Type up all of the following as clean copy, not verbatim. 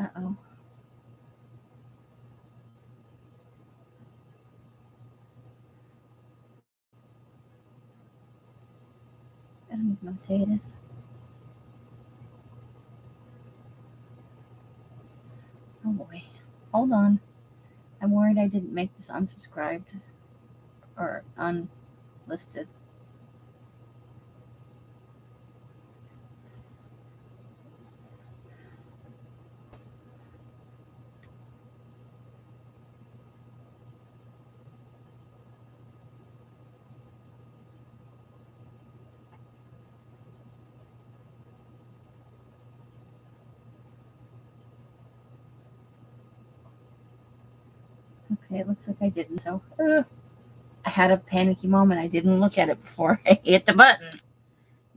Uh-oh. I don't even know what day it is. Oh boy. Hold on. I'm worried I didn't make this unsubscribed or unlisted. Okay, it looks like I didn't. So I had a panicky moment. I didn't look at it before I hit the button.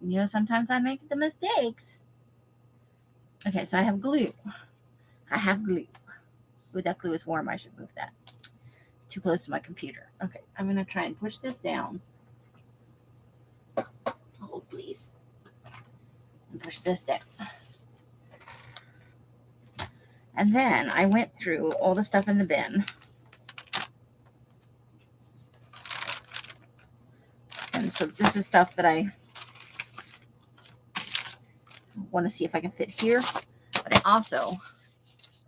You know, sometimes I make the mistakes. Okay, so I have glue. Ooh, that glue is warm. I should move that. It's too close to my computer. Okay, I'm going to try and push this down. Hold, please. And push this down. And then I went through all the stuff in the bin. And so this is stuff that I want to see if I can fit here. But I also,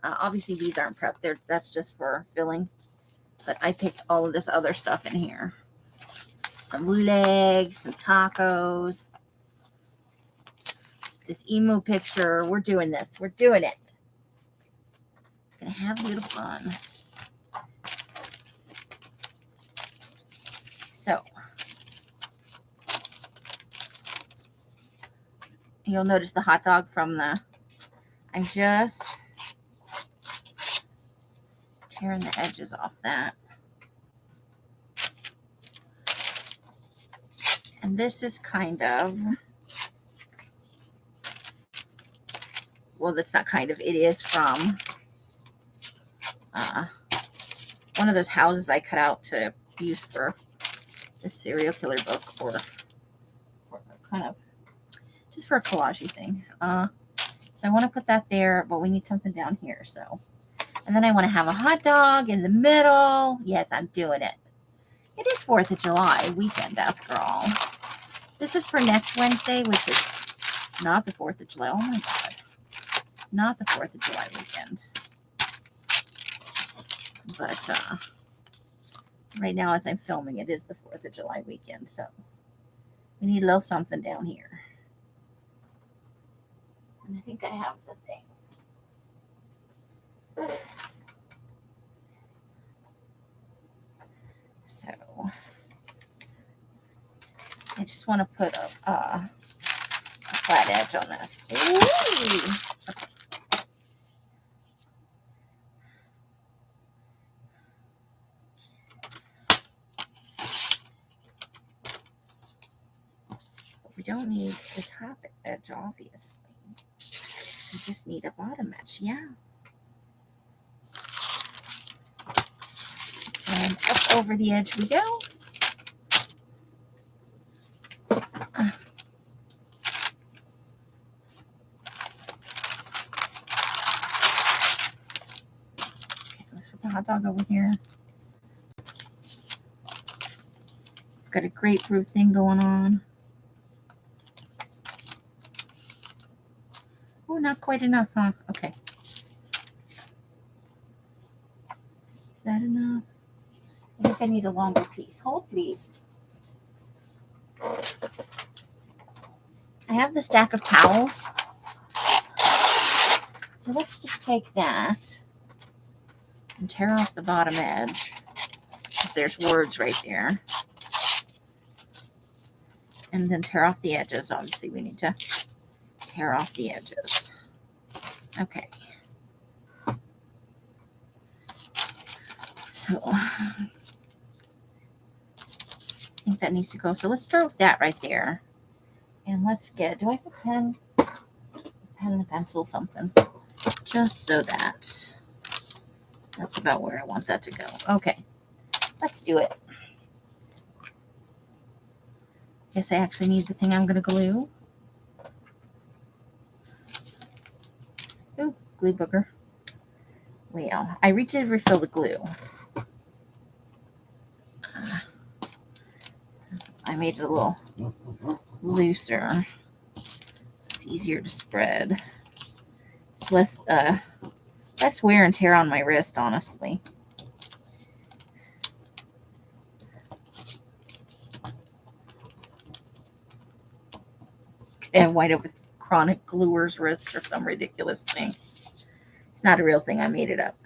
obviously these aren't prepped. That's just for filling. But I picked all of this other stuff in here. Some legs, some tacos. This emu picture. We're doing this. We're doing it. Gonna have a little fun. So you'll notice the hot dog from the, I'm just tearing the edges off that. And this is kind of, well, that's not kind of, it is from one of those houses I cut out to use for the serial killer book, or for kind of just for a collage thing. So I want to put that there, but we need something down here. So, and then I want to have a hot dog in the middle. Yes, I'm doing it. It is 4th of July weekend after all. This is for next Wednesday, which is not the 4th of July. Oh my God. Not the 4th of July weekend. But right now as I'm filming, it is the 4th of July weekend. So we need a little something down here. And I think I have the thing. So I just want to put a flat edge on this. Ooh. We don't need the top edge, obviously. We just need a bottom edge, yeah. And up over the edge we go. Okay, let's put the hot dog over here. Got a grapefruit thing going on. Oh, not quite enough, huh? Okay. Is that enough? I think I need a longer piece. Hold, please. I have the stack of towels. So let's just take that and tear off the bottom edge. There's words right there. And then tear off the edges. Obviously, we need to tear off the edges. Okay. So I think that needs to go. So let's start with that right there. And let's get, do I have a pen? Pen and a pencil, something. Just so that's about where I want that to go. Okay. Let's do it. Guess I actually need the thing I'm going to glue. Ooh, glue booger. Well, I reached to refill the glue. I made it a little looser, so it's easier to spread. It's less wear and tear on my wrist, honestly. And wind up with chronic gluer's wrist or some ridiculous thing. It's not a real thing. I made it up.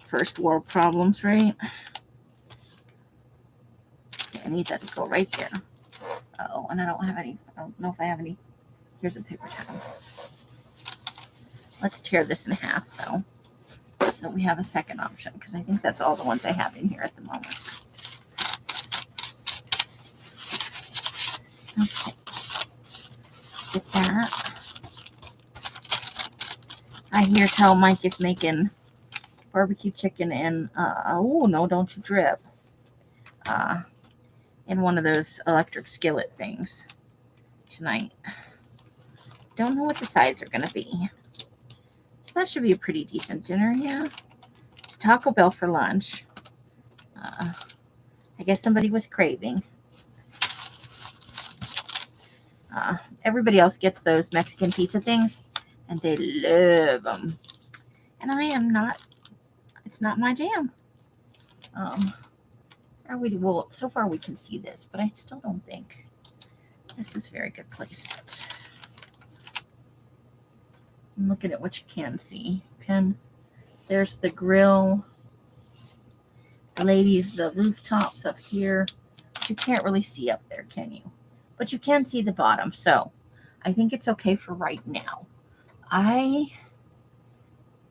First world problems, right? Okay, I need that to go right there. Oh, and I don't know if I have any. Here's a paper towel. Let's tear this in half, though, so we have a second option, because I think that's all the ones I have in here at the moment. Okay. Get that. I hear tell Mike is making barbecue chicken and, oh, no, don't you drip. In one of those electric skillet things tonight. Don't know what the sides are going to be. So that should be a pretty decent dinner, yeah. It's Taco Bell for lunch. I guess somebody was craving. Everybody else gets those Mexican pizza things, and they love them. And I am not. It's not my jam. Well, so far we can see this, but I still don't think this is very good placement. I'm looking at what you can see. There's the grill. The ladies, the rooftops up here. But you can't really see up there, can you? But you can see the bottom. So I think it's okay for right now. I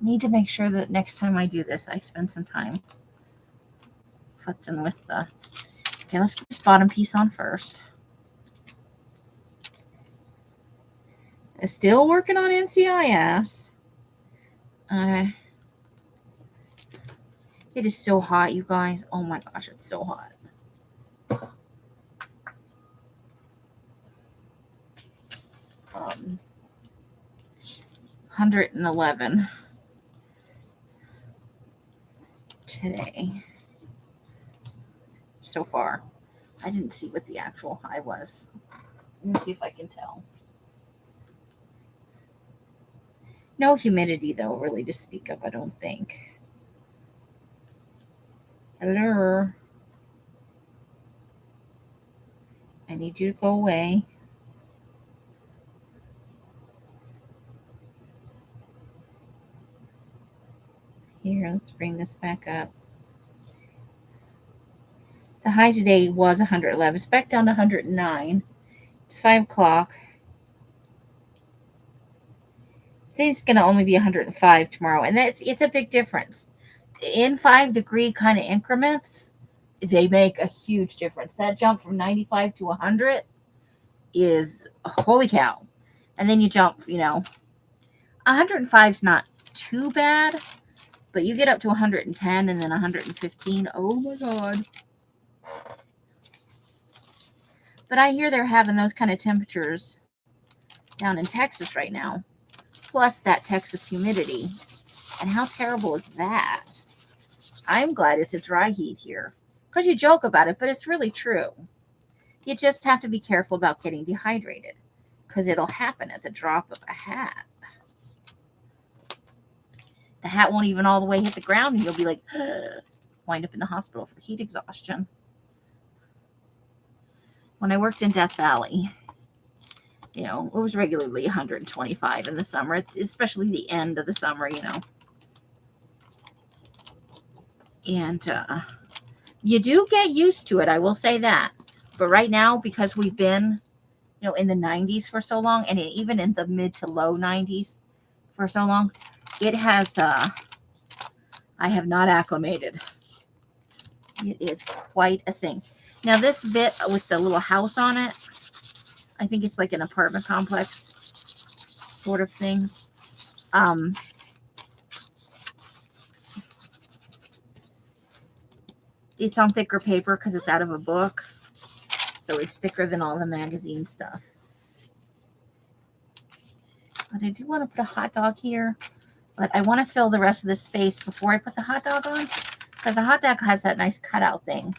need to make sure that next time I do this, I spend some time futzing with the... Okay, let's put this bottom piece on first. Still working on NCIS. It is so hot, you guys. Oh my gosh, it's so hot. Um, 111 today so far. I didn't see what the actual high was. Let me see if I can tell. No humidity, though, really, to speak of, I don't think. Hello. I need you to go away. Here, let's bring this back up. The high today was 111. It's back down to 109. It's 5 o'clock. It's going to only be 105 tomorrow, and it's a big difference. In 5-degree kind of increments, they make a huge difference. That jump from 95 to 100 is holy cow. And then you jump, 105 is not too bad, but you get up to 110 and then 115. Oh my God. But I hear they're having those kind of temperatures down in Texas right now, plus that Texas humidity. And how terrible is that? I'm glad it's a dry heat here, because you joke about it, but it's really true. You just have to be careful about getting dehydrated, because it'll happen at the drop of a hat. The hat won't even all the way hit the ground, and you'll be like, wind up in the hospital for heat exhaustion. When I worked in Death Valley, it was regularly 125 in the summer, especially the end of the summer, And you do get used to it, I will say that. But right now, because we've been, in the 90s for so long, and even in the mid to low 90s for so long, it has, I have not acclimated. It is quite a thing. Now, this bit with the little house on it, I think it's like an apartment complex sort of thing. It's on thicker paper because it's out of a book. So it's thicker than all the magazine stuff. But I do want to put a hot dog here. But I want to fill the rest of the space before I put the hot dog on, because the hot dog has that nice cutout thing.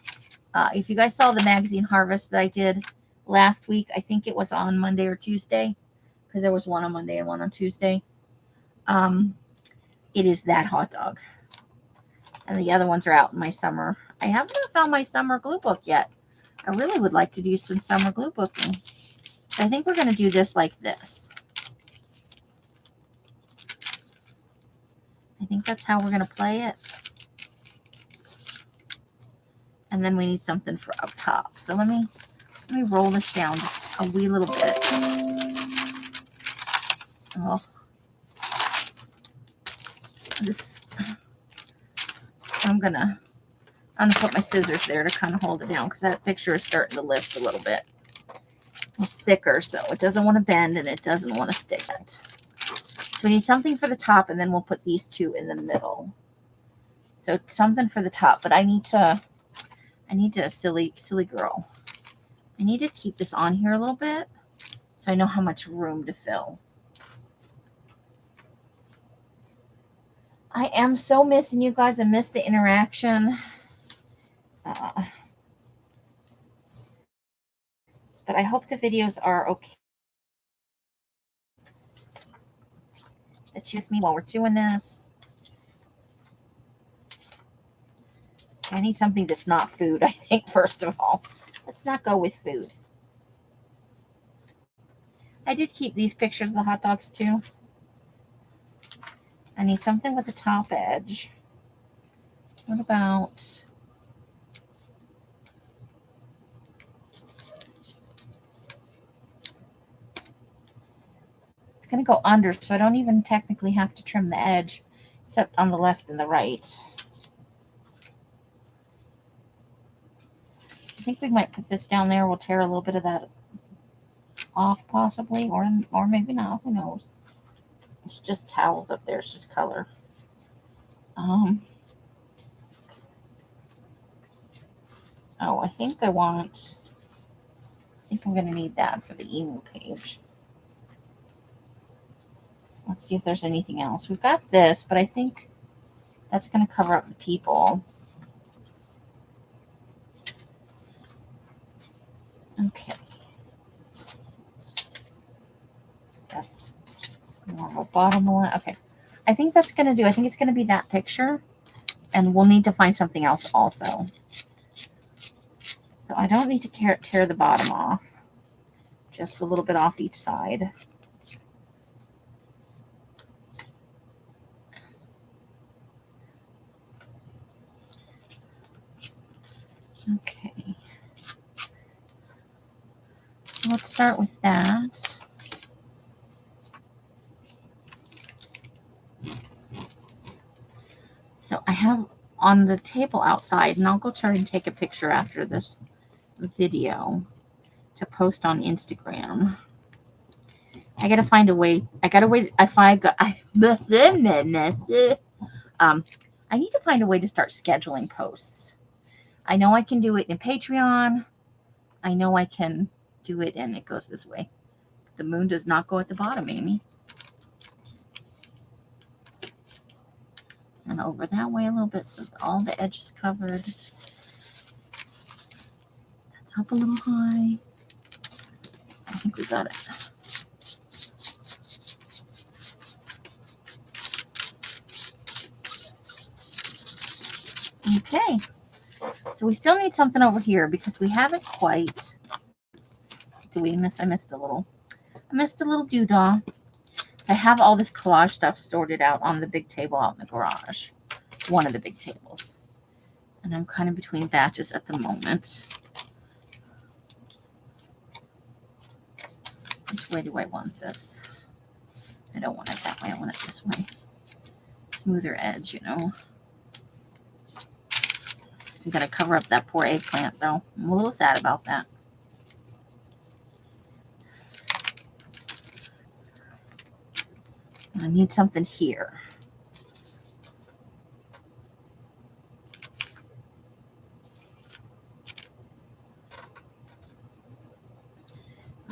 If you guys saw the magazine harvest that I did last week, I think it was on Monday or Tuesday, because there was one on Monday and one on Tuesday. It is that hot dog. And the other ones are out in my summer. I haven't found my summer glue book yet. I really would like to do some summer glue booking. I think we're going to do this like this. I think that's how we're going to play it. And then we need something for up top. So let me roll this down just a wee little bit. Oh, this. I'm gonna put my scissors there to kind of hold it down, because that picture is starting to lift a little bit. It's thicker, so it doesn't want to bend and it doesn't want to stick it. So we need something for the top, and then we'll put these two in the middle. So something for the top, but I need to silly girl. I need to keep this on here a little bit so I know how much room to fill. I am so missing you guys. I miss the interaction. But I hope the videos are okay. That you with me while we're doing this. I need something that's not food, I think, first of all. Let's not go with food. I did keep these pictures of the hot dogs too. I need something with a top edge. What about... It's going to go under, so I don't even technically have to trim the edge, except on the left and the right. I think we might put this down there. We'll tear a little bit of that off possibly, or maybe not. Who knows? It's just towels up there. It's just color. Oh, I think I'm going to need that for the email page. Let's see if there's anything else. We've got this, but I think that's going to cover up the people. Okay. That's more of a bottom one. Okay. I think that's going to do. I think it's going to be that picture. And we'll need to find something else also. So I don't need to tear the bottom off. Just a little bit off each side. Okay. So let's start with that. So I have on the table outside, and I'll go try and take a picture after this video to post on Instagram. I gotta find a way. I need to find a way to start scheduling posts. I know I can do it in Patreon. I know I can do it, and it goes this way. The moon does not go at the bottom, Amy. And over that way a little bit, so all the edges covered. That's up a little high. I think we got it. Okay. So we still need something over here because we haven't quite. Do we miss? I missed a little doodah. So I have all this collage stuff sorted out on the big table out in the garage. One of the big tables. And I'm kind of between batches at the moment. Which way do I want this? I don't want it that way. I want it this way. Smoother edge, you know. I'm going to cover up that poor eggplant, though. I'm a little sad about that. I need something here.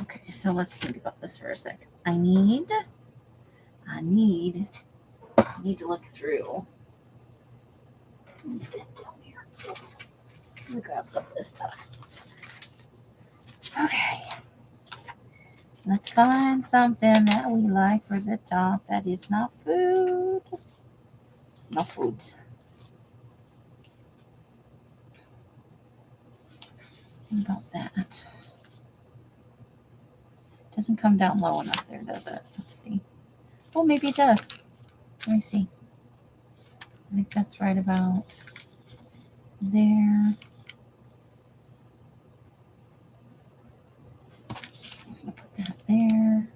Okay, so let's think about this for a second. I need need to look through. Down here. Let me grab some of this stuff. Okay. Let's find something that we like for the top that is not food. No foods. What about that? Doesn't come down low enough there, does it? Let's see. Oh, maybe it does. Let me see. I think that's right about there. I'm going to put that there.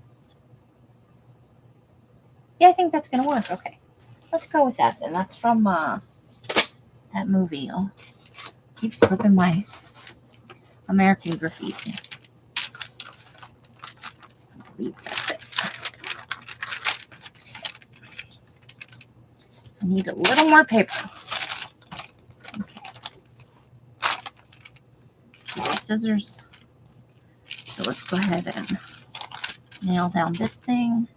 Yeah, I think that's going to work. Okay. Let's go with that then. That's from that movie. I'll keep slipping my American Graffiti. I believe that's it. I need a little more paper. Okay. The scissors. So let's go ahead and nail down this thing.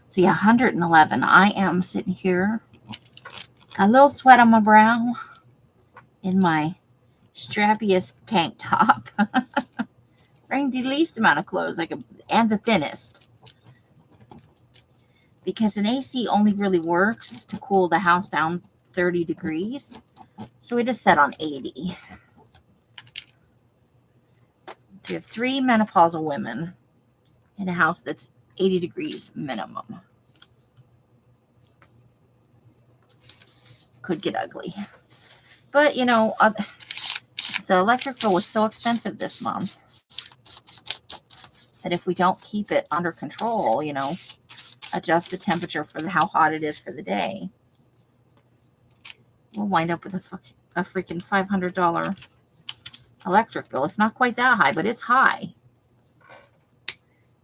So yeah, 111. I am sitting here, got a little sweat on my brow in my strappiest tank top. Wearing the least amount of clothes, and the thinnest. Because an AC only really works to cool the house down 30 degrees. So it is set on 80. So we have 3 menopausal women in a house that's 80 degrees minimum. Could get ugly. But, you know, the electric bill was so expensive this month that if we don't keep it under control, you know, adjust the temperature for how hot it is for the day, we'll wind up with a freaking $500 electric bill. It's not quite that high, but it's high.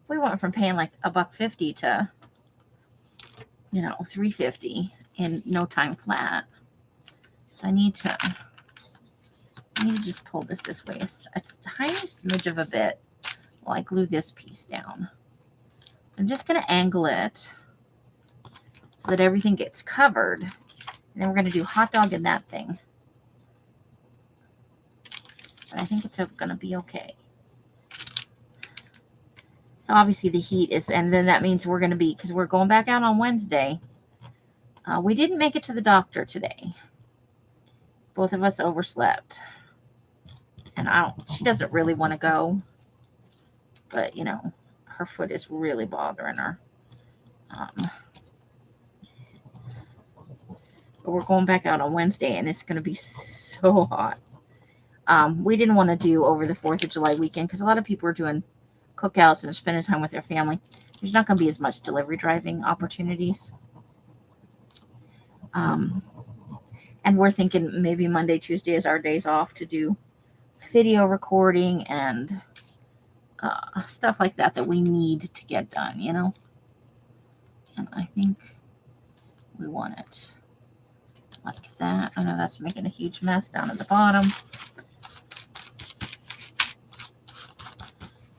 We went from paying like $1.50 to, you know, $3.50 in no time flat. So I need to just pull this way a tiny smidge of a bit while I glue this piece down. So I'm just going to angle it so that everything gets covered. And then we're going to do hot dog in that thing. But I think it's going to be okay. So obviously the heat is, and then that means we're going to be, because we're going back out on Wednesday. We didn't make it to the doctor today. Both of us overslept. And she doesn't really want to go. But, you know, her foot is really bothering her. But we're going back out on Wednesday, and it's going to be so hot. We didn't want to do over the 4th of July weekend because a lot of people are doing cookouts and spending time with their family. There's not going to be as much delivery driving opportunities. And we're thinking maybe Monday, Tuesday is our days off to do video recording and stuff like that we need to get done, you know? And I think we want it like that. I know that's making a huge mess down at the bottom.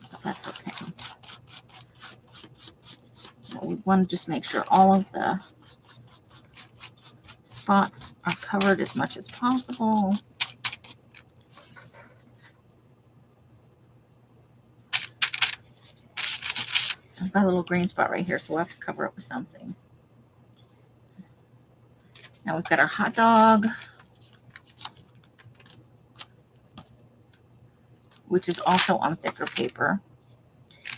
So that's okay. We want to just make sure all of the spots are covered as much as possible. I've got a little green spot right here, so we'll have to cover it with something. Now we've got our hot dog, which is also on thicker paper.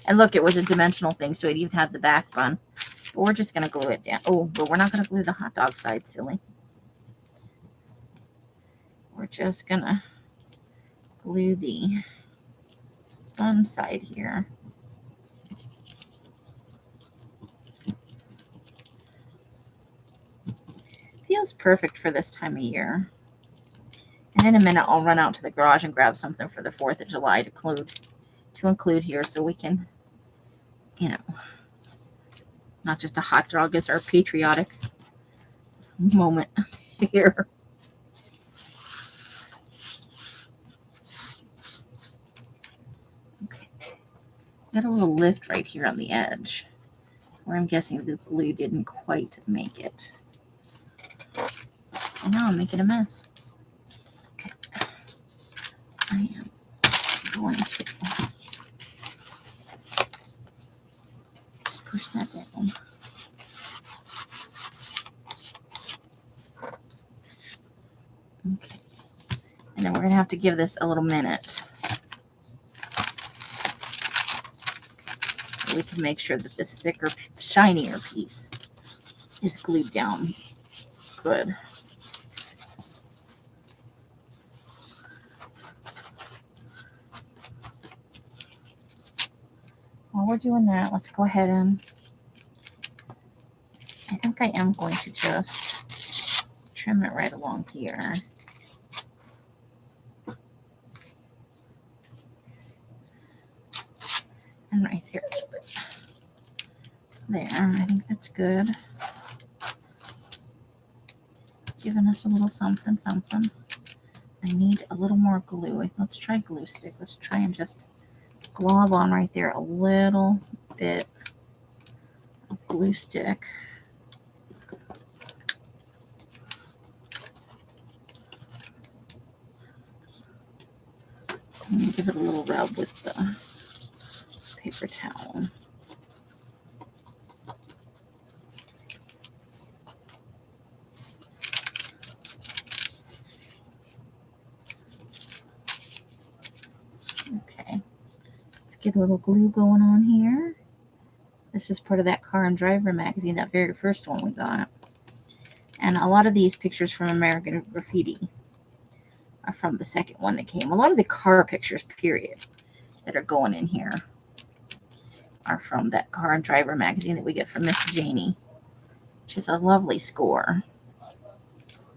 And look, it was a dimensional thing, so it even had the back bun. But we're just going to glue it down. Oh, but we're not going to glue the hot dog side, silly. We're just going to glue the bun side here. Feels perfect for this time of year. And in a minute, I'll run out to the garage and grab something for the 4th of July to include here so we can, you know, not just a hot dog as our patriotic moment here. Okay. Got a little lift right here on the edge. Or I'm guessing the glue didn't quite make it. And now I'm making a mess. Okay. I am going to just push that down. Okay. And then we're going to have to give this a little minute so we can make sure that this thicker, shinier piece is glued down good. While we're doing that, let's go ahead and I think I am going to just trim it right along here. And right there a little bit. There, I think that's good. Giving us a little something, something. I need a little more glue. Let's try glue stick. Let's try and just glob on right there a little bit of glue stick. And give it a little rub with the paper towel. Okay, let's get a little glue going on here. This is part of that Car and Driver magazine, that very first one we got. And a lot of these pictures from American Graffiti are from the second one that came. A lot of the car pictures, period, that are going in here are from that Car and Driver magazine that we get from Miss Janie, which is a lovely score.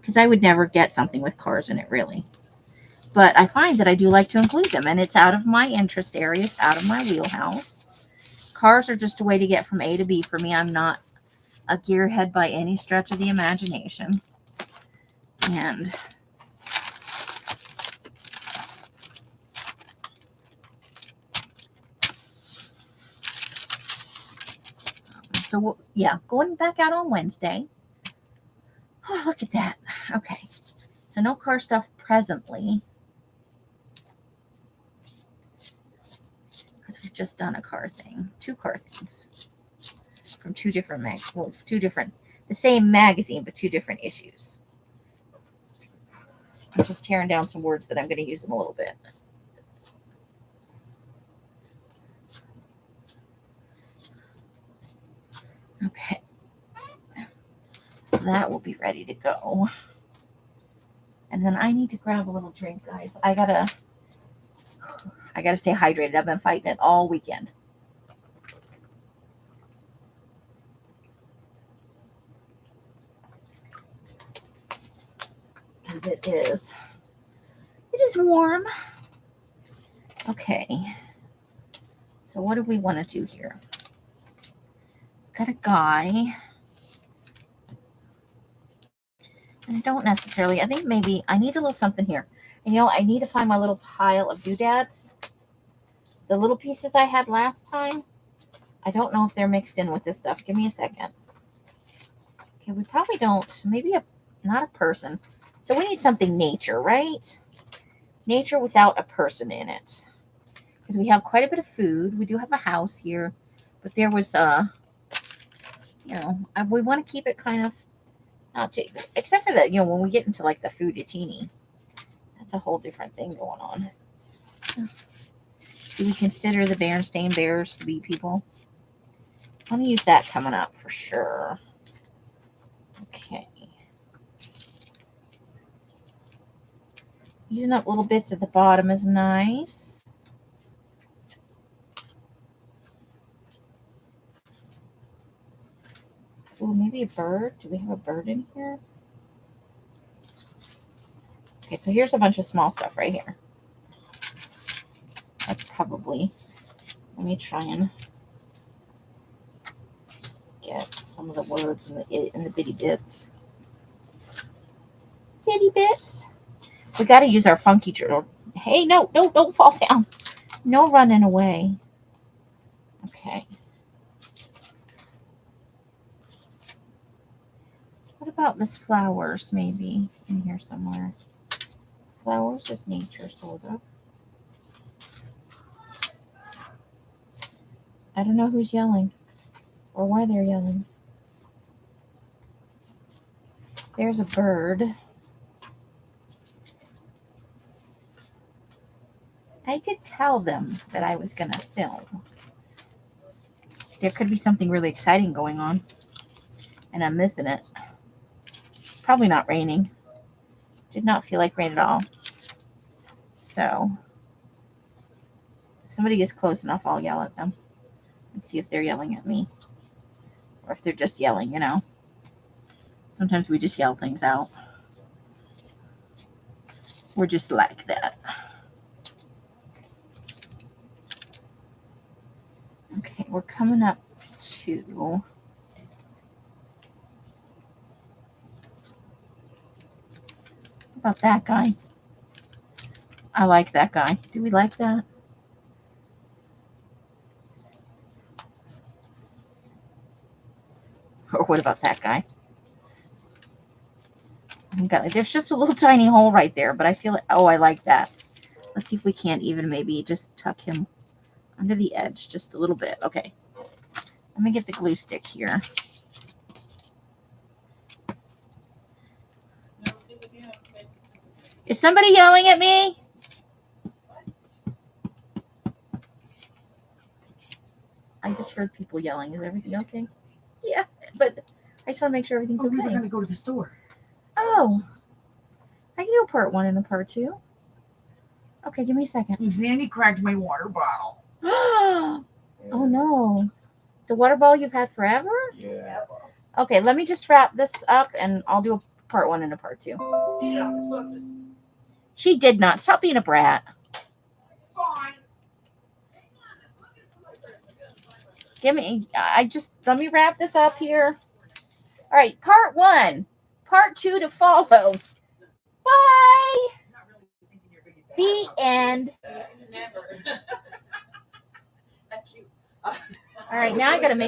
Because I would never get something with cars in it, really. But I find that I do like to include them, and it's out of my interest area. It's out of my wheelhouse. Cars are just a way to get from A to B for me. I'm not a gearhead by any stretch of the imagination. And so, yeah, going back out on Wednesday. Oh, look at that. Okay. So no car stuff presently. Because we've just done a car thing. 2 car things. From 2 different the same magazine, but 2 different issues. I'm just tearing down some words that I'm going to use in a little bit. Okay. So that will be ready to go. And then I need to grab a little drink, guys. I gotta stay hydrated. I've been fighting it all weekend. Because it is warm. Okay. So what do we want to do here? Got a guy. And I don't necessarily, I think maybe I need a little something here. And I need to find my little pile of doodads. The little pieces I had last time. I don't know if they're mixed in with this stuff. Give me a second. Okay, we probably don't. Maybe not a person. So we need something nature, right? Nature without a person in it. Because we have quite a bit of food. We do have a house here. But there was, we want to keep it kind of, except for that, when we get into like the fooditini, that's a whole different thing going on. Do we consider the Berenstain Bears to be people? I'm going to use that coming up for sure. Okay. Using up little bits at the bottom is nice. Oh, maybe a bird. Do we have a bird in here? Okay, so here's a bunch of small stuff right here. That's probably, let me try and get some of the words in the bitty bits. Bitty bits. We got to use our funky journal. Hey, no, don't fall down. No running away. Okay. about this flowers maybe in here somewhere? Flowers is nature, sort of. I don't know who's yelling or why they're yelling. There's a bird. I did tell them that I was going to film. There could be something really exciting going on, and I'm missing it. It's probably not raining. Did not feel like rain at all. So, if somebody gets close enough, I'll yell at them and see if they're yelling at me. Or if they're just yelling, you know. Sometimes we just yell things out. We're just like that. Okay, we're coming up to... How about that guy? I like that guy. Do we like that? Or what about that guy? There's just a little tiny hole right there, but I feel like, oh, I like that. Let's see if we can't even maybe just tuck him under the edge just a little bit. Okay. Let me get the glue stick here. Is somebody yelling at me? I just heard people yelling. Is everything okay? Yeah, but I just want to make sure everything's okay. We're going to go to the store. Oh. I can do a part 1 and a part 2. Okay, give me a second. Zandy cracked my water bottle. Oh, no. The water bottle you've had forever? Yeah. Okay, let me just wrap this up, and I'll do a part 1 and a part 2. She did not. Stop being a brat. Fine. Let me wrap this up here. All right, part 1. Part 2 to follow. Bye. The end. Never. That's cute. All right, now I got to make